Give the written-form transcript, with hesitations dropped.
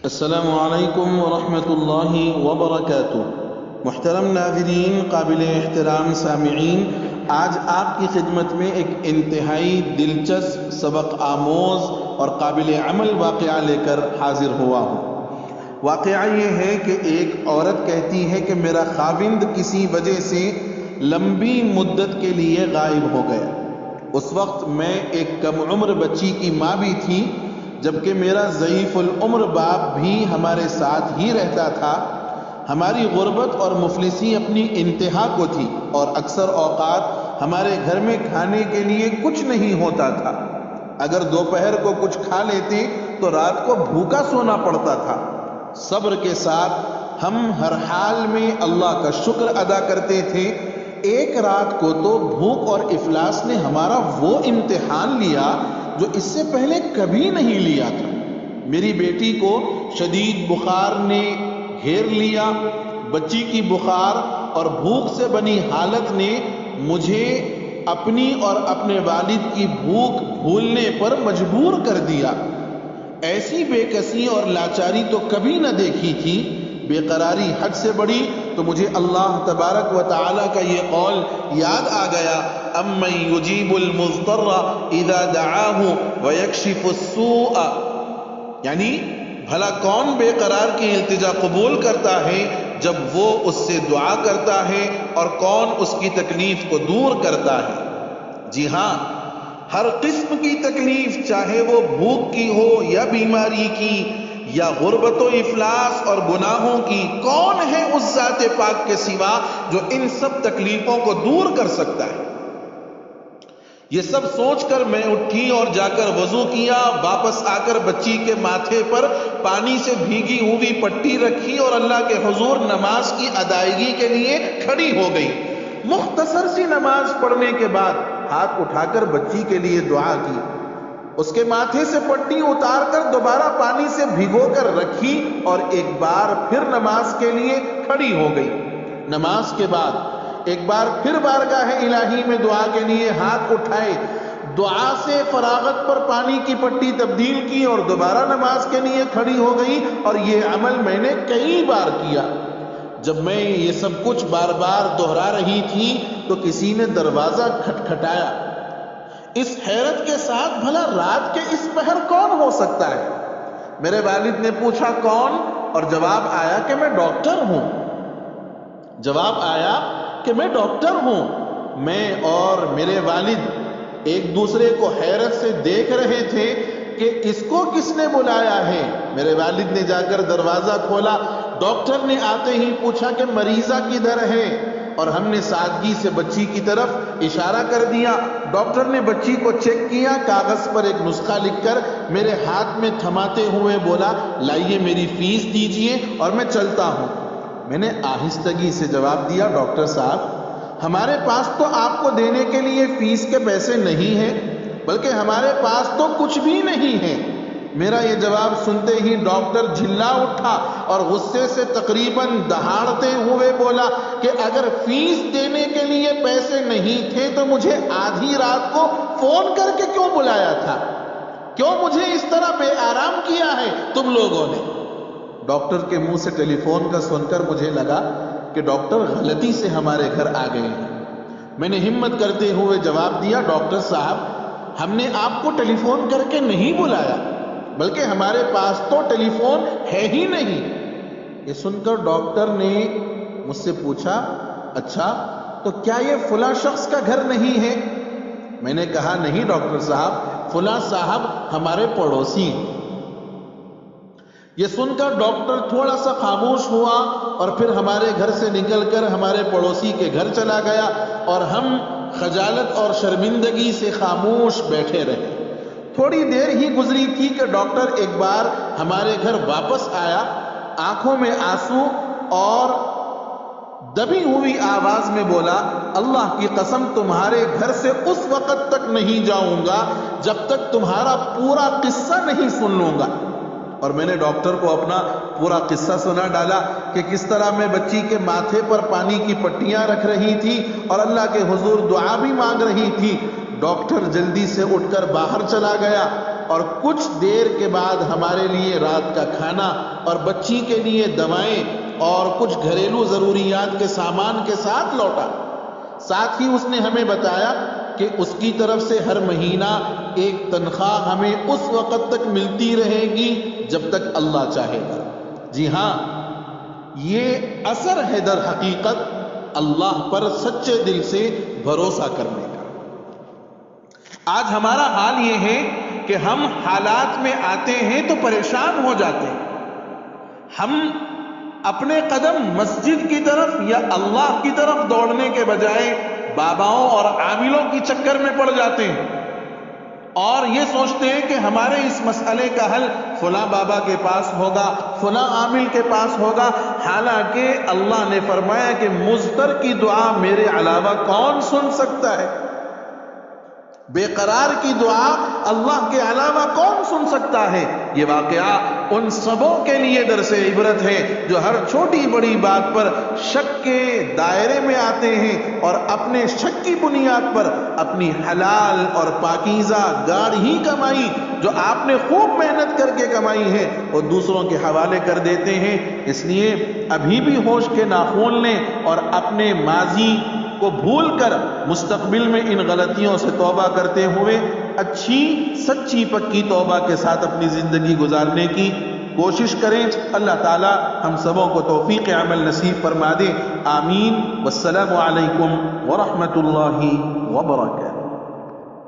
السلام علیکم ورحمۃ اللہ وبرکاتہ۔ محترم ناظرین، قابل احترام سامعین، آج آپ کی خدمت میں ایک انتہائی دلچسپ، سبق آموز اور قابل عمل واقعہ لے کر حاضر ہوا ہوں۔ واقعہ یہ ہے کہ ایک عورت کہتی ہے کہ میرا خاوند کسی وجہ سے لمبی مدت کے لیے غائب ہو گیا۔ اس وقت میں ایک کم عمر بچی کی ماں بھی تھی، جبکہ میرا ضعیف العمر باپ بھی ہمارے ساتھ ہی رہتا تھا۔ ہماری غربت اور مفلسی اپنی انتہا کو تھی اور اکثر اوقات ہمارے گھر میں کھانے کے لیے کچھ نہیں ہوتا تھا۔ اگر دوپہر کو کچھ کھا لیتے تو رات کو بھوکا سونا پڑتا تھا۔ صبر کے ساتھ ہم ہر حال میں اللہ کا شکر ادا کرتے تھے۔ ایک رات کو تو بھوک اور افلاس نے ہمارا وہ امتحان لیا جو اس سے پہلے کبھی نہیں لیا تھا۔ میری بیٹی کو شدید بخار نے گھیر لیا۔ بچی کی بخار اور بھوک سے بنی حالت نے مجھے اپنی اور اپنے والد کی بھوک بھولنے پر مجبور کر دیا۔ ایسی بے کسی اور لاچاری تو کبھی نہ دیکھی تھی۔ بے قراری حد سے بڑی تو مجھے اللہ تبارک و تعالیٰ کا یہ قول یاد آ گیا، اَمَّن يُجِيبُ الْمُضْطَرَّ إِذَا دَعَاهُ وَيَكْشِفُ السُّوءَ، یعنی بھلا کون بے قرار کی التجا قبول کرتا ہے جب وہ اس سے دعا کرتا ہے، اور کون اس کی تکلیف کو دور کرتا ہے۔ جی ہاں، ہر قسم کی تکلیف، چاہے وہ بھوک کی ہو یا بیماری کی یا غربت و افلاس اور گناہوں کی، کون ہے اس ذات پاک کے سوا جو ان سب تکلیفوں کو دور کر سکتا ہے؟ یہ سب سوچ کر میں اٹھی اور جا کر وضو کیا۔ واپس آ کر بچی کے ماتھے پر پانی سے بھیگی ہوئی پٹی رکھی اور اللہ کے حضور نماز کی ادائیگی کے لیے کھڑی ہو گئی۔ مختصر سی نماز پڑھنے کے بعد ہاتھ اٹھا کر بچی کے لیے دعا کی، اس کے ماتھے سے پٹی اتار کر دوبارہ پانی سے بھگو کر رکھی اور ایک بار پھر نماز کے لیے کھڑی ہو گئی۔ نماز کے بعد ایک بار پھر بارگاہ الہی میں دعا کے لیے ہاتھ اٹھائے، دعا سے فراغت پر پانی کی پٹی تبدیل کی اور دوبارہ نماز کے لیے کھڑی ہو گئی، اور یہ عمل میں نے کئی بار کیا۔ جب میں یہ سب کچھ بار بار دہرا رہی تھی تو کسی نے دروازہ کھٹکھٹایا۔ اس حیرت کے ساتھ، بھلا رات کے اس پہر کون ہو سکتا ہے؟ میرے والد نے پوچھا کون، اور جواب آیا کہ میں ڈاکٹر ہوں۔ جواب آیا کہ میں ڈاکٹر ہوں۔ میں اور میرے والد ایک دوسرے کو حیرت سے دیکھ رہے تھے کہ اس کو کس نے بلایا ہے۔ میرے والد نے جا کر دروازہ کھولا۔ ڈاکٹر نے آتے ہی پوچھا کہ مریضہ کدھر ہے، اور ہم نے سادگی سے بچی کی طرف اشارہ کر دیا۔ ڈاکٹر نے بچی کو چیک کیا، کاغذ پر ایک نسخہ لکھ کر میرے ہاتھ میں تھماتے ہوئے بولا، لائیے میری فیس دیجئے اور میں چلتا ہوں۔ میں نے آہستگی سے جواب دیا، ڈاکٹر صاحب، ہمارے پاس تو آپ کو دینے کے لیے فیس کے پیسے نہیں ہیں، بلکہ ہمارے پاس تو کچھ بھی نہیں ہے۔ میرا یہ جواب سنتے ہی ڈاکٹر جھلا اٹھا اور غصے سے تقریباً دہاڑتے ہوئے بولا کہ اگر فیس دینے کے لیے پیسے نہیں تھے تو مجھے آدھی رات کو فون کر کے کیوں بلایا تھا؟ کیوں مجھے اس طرح بے آرام کیا ہے تم لوگوں نے؟ ڈاکٹر کے منہ سے ٹیلی فون کا سن کر مجھے لگا کہ ڈاکٹر غلطی سے ہمارے گھر آ گئے ہیں۔ میں نے ہمت کرتے ہوئے جواب دیا، ڈاکٹر صاحب، ہم نے آپ کو ٹیلی فون کر کے نہیں بلایا، بلکہ ہمارے پاس تو ٹیلی فون ہے ہی نہیں۔ یہ سن کر ڈاکٹر نے مجھ سے پوچھا، اچھا تو کیا یہ فلاں شخص کا گھر نہیں ہے؟ میں نے کہا، نہیں ڈاکٹر صاحب، فلاں صاحب ہمارے پڑوسی ہیں۔ یہ سن کر ڈاکٹر تھوڑا سا خاموش ہوا اور پھر ہمارے گھر سے نکل کر ہمارے پڑوسی کے گھر چلا گیا، اور ہم خجالت اور شرمندگی سے خاموش بیٹھے رہے۔ تھوڑی دیر ہی گزری تھی کہ ڈاکٹر ایک بار ہمارے گھر واپس آیا، آنکھوں میں آنسو اور دبی ہوئی آواز میں بولا، اللہ کی قسم تمہارے گھر سے اس وقت تک نہیں جاؤں گا جب تک تمہارا پورا قصہ نہیں سن لوں گا۔ اور میں نے ڈاکٹر کو اپنا پورا قصہ سنا ڈالا کہ کس طرح میں بچی کے ماتھے پر پانی کی پٹیاں رکھ رہی تھی اور اللہ کے حضور دعا بھی مانگ رہی تھی۔ ڈاکٹر جلدی سے اٹھ کر باہر چلا گیا۔ اور کچھ دیر کے بعد ہمارے لیے رات کا کھانا اور بچی کے لیے دوائیں اور کچھ گھریلو ضروریات کے سامان کے ساتھ لوٹا۔ ساتھ ہی اس نے ہمیں بتایا کہ اس کی طرف سے ہر مہینہ ایک تنخواہ ہمیں اس وقت تک ملتی رہے گی جب تک اللہ چاہے گا۔ جی ہاں، یہ اثر ہے در حقیقت اللہ پر سچے دل سے بھروسہ کرنے کا۔ آج ہمارا حال یہ ہے کہ ہم حالات میں آتے ہیں تو پریشان ہو جاتے ہیں۔ ہم اپنے قدم مسجد کی طرف یا اللہ کی طرف دوڑنے کے بجائے باباؤں اور عاملوں کی چکر میں پڑ جاتے ہیں اور یہ سوچتے ہیں کہ ہمارے اس مسئلے کا حل فلاں بابا کے پاس ہوگا، فلاں عامل کے پاس ہوگا، حالانکہ اللہ نے فرمایا کہ مضطر کی دعا میرے علاوہ کون سن سکتا ہے؟ بے قرار کی دعا اللہ کے علاوہ کون سن سکتا ہے؟ یہ واقعہ ان سبوں کے لیے درس عبرت ہے جو ہر چھوٹی بڑی بات پر شک کے دائرے میں آتے ہیں اور اپنے شک کی بنیاد پر اپنی حلال اور پاکیزہ گاڑھی کمائی جو آپ نے خوب محنت کر کے کمائی ہے وہ دوسروں کے حوالے کر دیتے ہیں۔ اس لیے ابھی بھی ہوش کے ناخن لیں اور اپنے ماضی کو بھول کر مستقبل میں ان غلطیوں سے توبہ کرتے ہوئے اچھی سچی پکی توبہ کے ساتھ اپنی زندگی گزارنے کی کوشش کریں۔ اللہ تعالی ہم سبوں کو توفیق عمل نصیب فرما دے، آمین۔ والسلام علیکم ورحمۃ اللہ وبرکاتہ۔